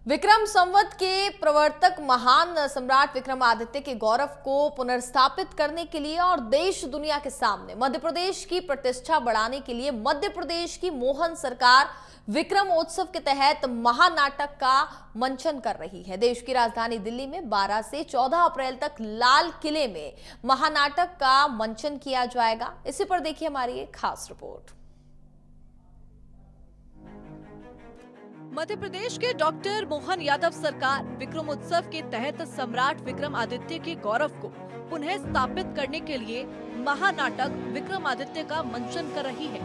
विक्रम संवत के प्रवर्तक महान सम्राट विक्रमादित्य के गौरव को पुनर्स्थापित करने के लिए और देश दुनिया के सामने मध्य प्रदेश की प्रतिष्ठा बढ़ाने के लिए मध्य प्रदेश की मोहन सरकार विक्रम उत्सव के तहत महानाटक का मंचन कर रही है। देश की राजधानी दिल्ली में 12 से 14 अप्रैल तक लाल किले में महानाटक का मंचन किया जाएगा। इसी पर देखिए हमारी एक खास रिपोर्ट। मध्य प्रदेश के डॉक्टर मोहन यादव सरकार विक्रम उत्सव के तहत सम्राट विक्रमादित्य के गौरव को पुनः स्थापित करने के लिए महानाटक विक्रमादित्य का मंचन कर रही है।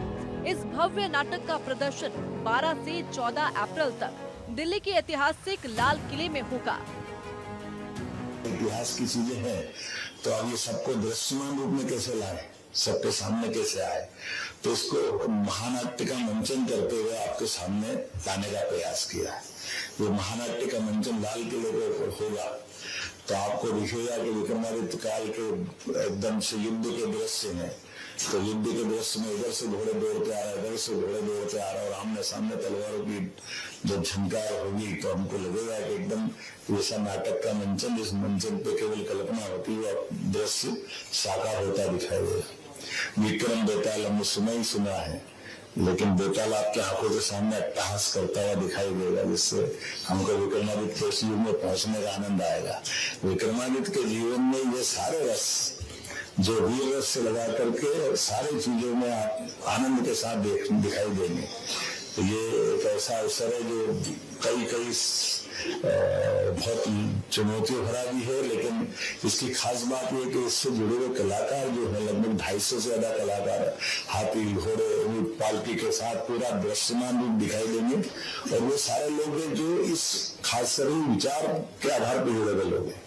इस भव्य नाटक का प्रदर्शन 12 से 14 अप्रैल तक दिल्ली के ऐतिहासिक लाल किले में होगा। इतिहास की चीजें हैं तो अब ये सबको दृश्यमान रूप में कैसे लाए, सबके सामने कैसे आए, तो इसको महानाट्य का मंचन करते हुए आपके सामने लाने का प्रयास किया है। ये महानाट्य का मंचन लाल किले के ऊपर होगा तो आपको दिखेगा कि विक्रमादित्य काल के एकदम से युद्ध के दृश्य हैं। तो युद्ध के दृश्य में इधर से घोड़े दौड़ते आ रहे हैं, इधर से घोड़े दौड़ते आ रहे हैं और आमने सामने तलवारों की जब झनकार होगी तो हमको लगेगा कि एकदम ऐसा नाटक का मंचन, जिस मंचन पे केवल कल्पना होती है और दृश्य साकार होता दिखाई देगा। विक्रम बेताल हमने सुना है, लेकिन बेताल आपके आंखों के सामने अट्टहास करता हुआ दिखाई देगा, जिससे हमको विक्रमादित्य के युग में पहुंचने का आनंद आएगा। विक्रमादित्य के जीवन में ये सारे रस जो वीर रस से लगा करके सारी चीजों में आप आनंद के साथ दिखाई देंगे। तो ये एक ऐसा अवसर है जो कई बहुत चुनौती भरा भी है, लेकिन इसकी खास बात यह कि इससे जुड़े हुए कलाकार जो है लगभग 250 से ज्यादा कलाकार हाथी घोड़े पालकी के साथ पूरा दृश्यमान रूप दिखाई देंगे। और वो सारे लोग हैं जो इस खास विचार के आधार पर जुड़े हुए लोग हैं।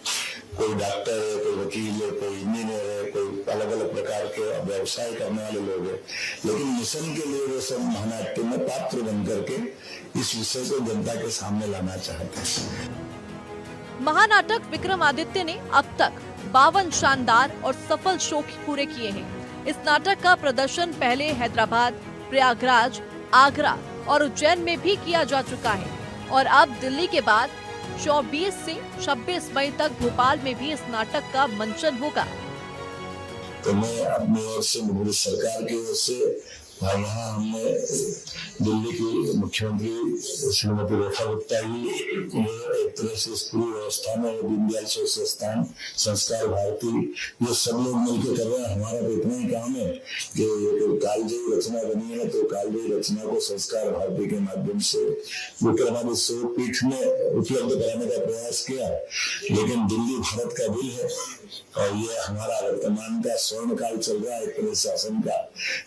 कोई डॉक्टर है, कोई वकील है, कोई इंजीनियर है, कोई अलग अलग प्रकार के व्यवसाय करने वाले लोग हैं, लेकिन मिशन के लिए वो सब महानाट्य में पात्र बन करके इस विषय को जनता के सामने लाना चाहते हैं। महानाटक विक्रमादित्य ने अब तक 52 शानदार और सफल शो पूरे किए हैं। इस नाटक का प्रदर्शन पहले हैदराबाद, प्रयागराज, आगरा और उज्जैन में भी किया जा चुका है और अब दिल्ली के बाद 24 से 26 मई तक भोपाल में भी इस नाटक का मंचन होगा। तो मैं अपनी ओर से मोदी सरकार की ओर से यहाँ हमने दिल्ली की मुख्यमंत्री श्रीमती रेखा गुप्ता जी एक तरह से इस पूरी व्यवस्था में दीनदयाल संस्थान, संस्कार भारती, ये सब लोग मिलकर कर रहे हैं। हमारा तो इतना ही काम है कि कालजयी रचना बनी है तो कालजयी रचना को संस्कार भारती के माध्यम से विक्रमादित्य पीठ में उपलब्ध कराने का प्रयास किया। लेकिन दिल्ली भारत का दिल है और ये हमारा वर्तमान का स्वर्ण काल चल रहा है शासन का,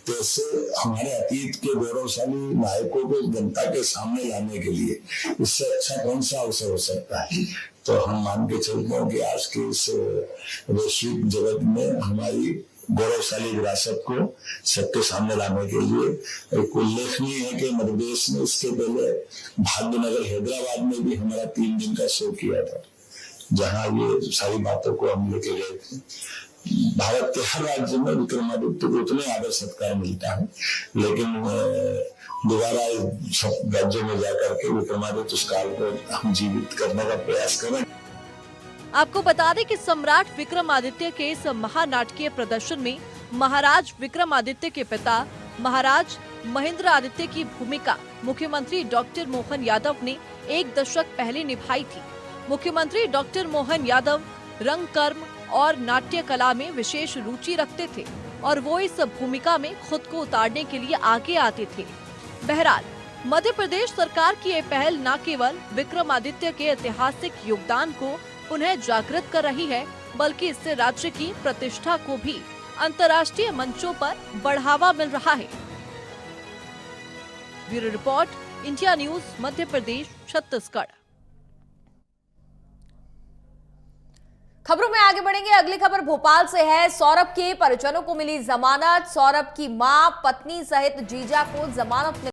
तो इससे हमारे अतीत के गौरवशाली नायकों को जनता के सामने लाने के लिए इससे अच्छा कौन सा अवसर हो सकता है। तो हम मान के चलते हैं कि आज के इस वैश्विक जगत में हमारी गौरवशाली विरासत को सबके सामने लाने के लिए एक उल्लेखनीय है कि मध्य प्रदेश ने इसके पहले भाग्यनगर हैदराबाद में भी हमारा 3 दिन का शो किया था, जहाँ ये सारी बातों को हम लेके गए थे। भारत के हर राज्य में विक्रमादित्य को उतने आदर सत्कार मिलता है, लेकिन दोबारा सब राज्यों में जाकर के विक्रमादित्य उस काल को हम जीवित करने का प्रयास करें। आपको बता दें कि सम्राट विक्रमादित्य के इस महानाटकीय प्रदर्शन में महाराज विक्रमादित्य के पिता महाराज महेंद्र आदित्य की भूमिका मुख्यमंत्री डॉक्टर मोहन यादव ने 1 दशक पहले निभाई थी। मुख्यमंत्री डॉक्टर मोहन यादव रंगकर्म और नाट्य कला में विशेष रुचि रखते थे और वो इस भूमिका में खुद को उतारने के लिए आगे आते थे। बहरहाल मध्य प्रदेश सरकार की ये पहल न केवल विक्रमादित्य के ऐतिहासिक योगदान को पुनः जागृत कर रही है, बल्कि इससे राज्य की प्रतिष्ठा को भी अंतर्राष्ट्रीय मंचों पर बढ़ावा मिल रहा है। Bureau report, India news, Madhya Pradesh, Chhattisgarh. खबरों में आगे बढ़ेंगे। अगली खबर भोपाल से है। सौरभ के परिजनों को मिली जमानत। सौरभ की मां, पत्नी सहित जीजा को जमानत